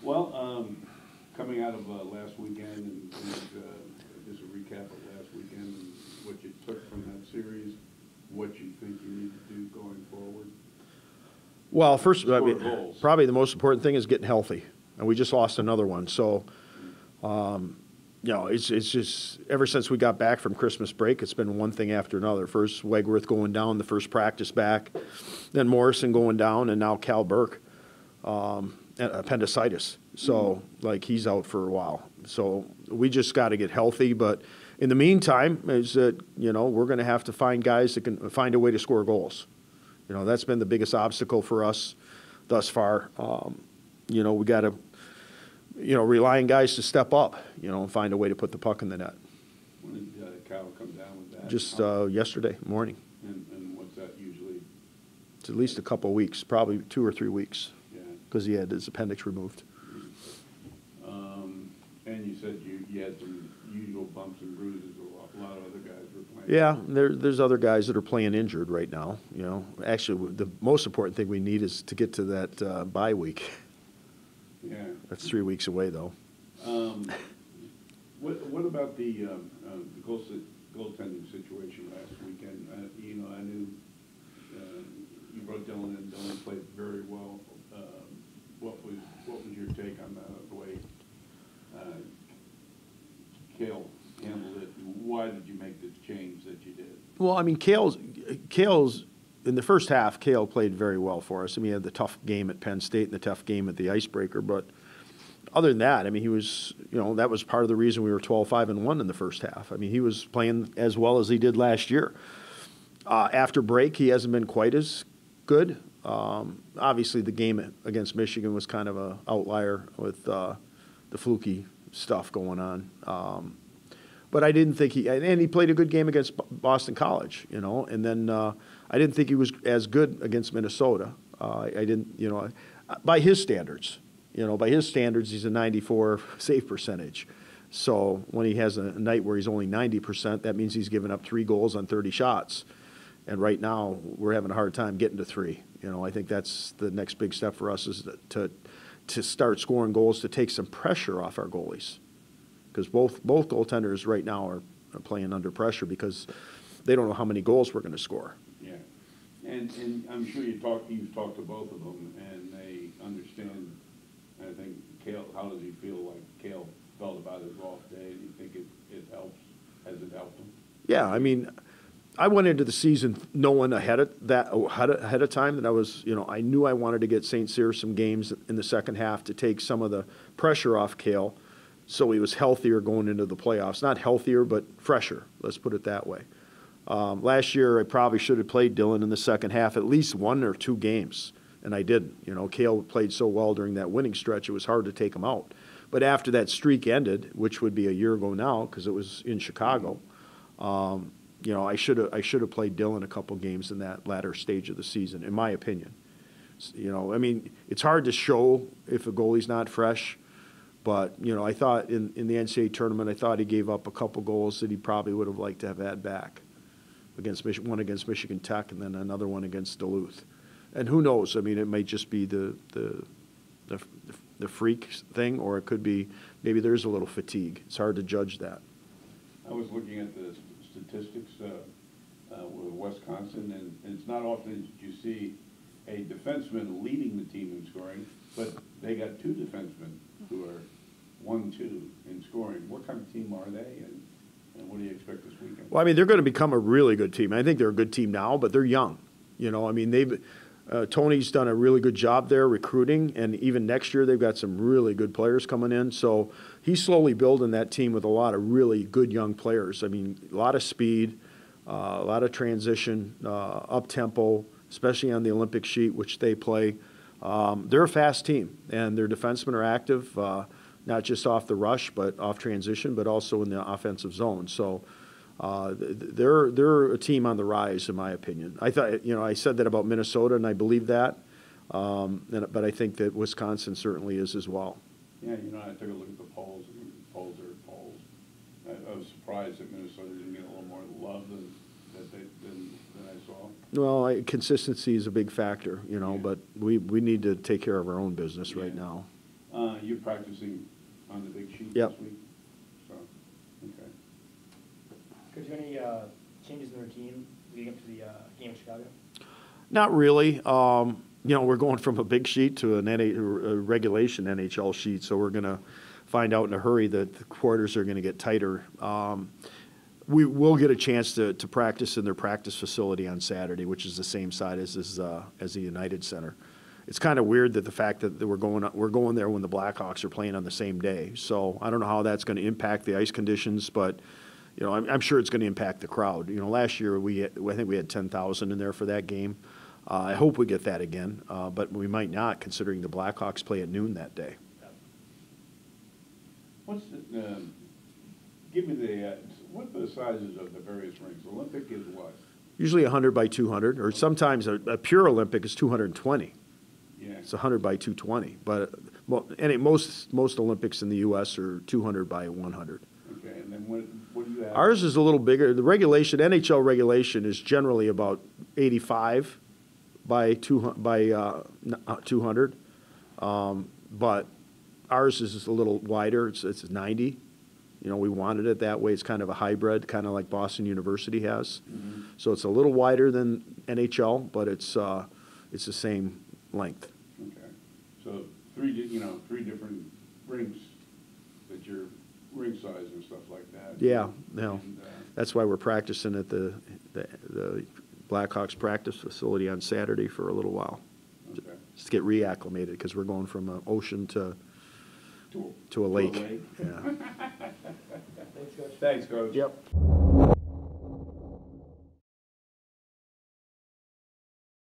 Well, coming out of last weekend and just a recap of last weekend and what you took from that series, what you think you need to do going forward. Well, first, I mean, goals. probably the most important thing is getting healthy, and we just lost another one. So, you know, it's just ever since we got back from Christmas break, it's been one thing after another. First Wegworth going down, the first practice back, then Morrison going down, and now Cal Burke, appendicitis. So, like, he's out for a while. So we just got to get healthy. But in the meantime, is that, you know, we're going to have to find guys that can find a way to score goals. You know, that's been the biggest obstacle for us thus far. You know, we got to, you know, rely on guys to step up, you know, and find a way to put the puck in the net. When did Cal come down with that? Just yesterday morning. And what's that usually? It's at least a couple of weeks, probably 2 or 3 weeks, Yeah. because he had his appendix removed. And you said you had some usual bumps and bruises. A lot of other guys were playing. Yeah, there's other guys that are playing injured right now. You know, actually, the most important thing we need is to get to that bye week. Yeah. That's 3 weeks away, though. What about the goaltending situation last weekend? You know, I knew you brought Dylan in. Dylan played very well. What was your take on the way Cale handled it? And why did you make the change that you did? Well, I mean, Cale's in the first half, Cale played very well for us. I mean, he had the tough game at Penn State and the tough game at the Icebreaker. But other than that, I mean, he was, you know, that was part of the reason we were 12-5-1 in the first half. I mean, he was playing as well as he did last year. After break, he hasn't been quite as good. Obviously, the game against Michigan was kind of an outlier with the fluky stuff going on. But I didn't think and he played a good game against Boston College, you know, and then I didn't think he was as good against Minnesota. I didn't, you know, by his standards, he's a 94 save percentage. So when he has a night where he's only 90%, that means he's given up 3 goals on 30 shots. And right now we're having a hard time getting to 3. You know, I think that's the next big step for us is to start scoring goals to take some pressure off our goalies. Because both goaltenders right now are playing under pressure because they don't know how many goals we're going to score. Yeah, and I'm sure you've talked to both of them, and they understand. I think Cale. How does he feel like Cale felt about his off day? Do you think it helps? Has it helped him? Yeah, I mean, I went into the season knowing ahead of time that I was, you know, I knew I wanted to get St. Cyr some games in the second half to take some of the pressure off Cale. So he was healthier going into the playoffs. Not healthier, but fresher. Let's put it that way. Last year, I probably should have played Dylan in the second half at least 1 or 2 games, and I didn't. You know, Cale played so well during that winning stretch, it was hard to take him out. But after that streak ended, which would be a year ago now because it was in Chicago, you know, I should have played Dylan a couple games in that latter stage of the season, in my opinion. You know, I mean, it's hard to show if a goalie's not fresh. But, you know, I thought in the NCAA tournament, I thought he gave up a couple goals that he probably would have liked to have had back. One against Michigan Tech and then another one against Duluth. And who knows? I mean, it might just be the freak thing, or it could be maybe there's a little fatigue. It's hard to judge that. I was looking at the statistics with Wisconsin, and it's not often that you see a defenseman leading the team in scoring, but they got 2 defensemen who are 1-2 in scoring. What kind of team are they, and what do you expect this weekend? Well, I mean, they're going to become a really good team. I think they're a good team now, but they're young. You know, I mean, Tony's done a really good job there recruiting, and even next year they've got some really good players coming in. So he's slowly building that team with a lot of really good young players. I mean, a lot of speed, a lot of transition, up-tempo, especially on the Olympic sheet, which they play. They're a fast team, and their defensemen are active, not just off the rush, but off transition, but also in the offensive zone. So they're a team on the rise, in my opinion. I thought, you know, I said that about Minnesota, and I believe that, but I think that Wisconsin certainly is as well. Yeah, you know, I took a look at the polls, and polls are polls. I was surprised that Minnesota didn't get a little more love than I saw. Well, consistency is a big factor, you know, yeah. But we need to take care of our own business right yeah. now. You're practicing on the big sheet Yep. this week? So, okay. Could you any changes in the routine leading up to the game in Chicago? Not really. You know, we're going from a big sheet to a regulation NHL sheet, so we're going to find out in a hurry that the quarters are going to get tighter. We will get a chance to practice in their practice facility on Saturday, which is the same side as the United Center. It's kind of weird that the fact that we're going there when the Blackhawks are playing on the same day. So I don't know how that's going to impact the ice conditions, but you know, I'm sure it's going to impact the crowd. You know, last year I think we had 10,000 in there for that game. I hope we get that again, but we might not, considering the Blackhawks play at noon that day. What's the, give me the, what are the sizes of the various rinks? Olympic is what? Usually 100 by 200, or sometimes a pure Olympic is 220. Yeah. It's 100 by 220, but most Olympics in the U.S. are 200 by 100. Okay, and then what do you have? Ours is a little bigger. The regulation, NHL regulation, is generally about 85 by 200, but ours is a little wider. It's 90. You know, we wanted it that way. It's kind of a hybrid, kind of like Boston University has. Mm-hmm. So it's a little wider than NHL, but it's the same length. Okay, so three different rinks that your rink size and stuff like that. Yeah, no, And, that's why we're practicing at the Blackhawks practice facility on Saturday for a little while, okay. just to get reacclimated, because we're going from an ocean to a lake. Yeah. Thanks, Coach. Thanks, Coach. Yep.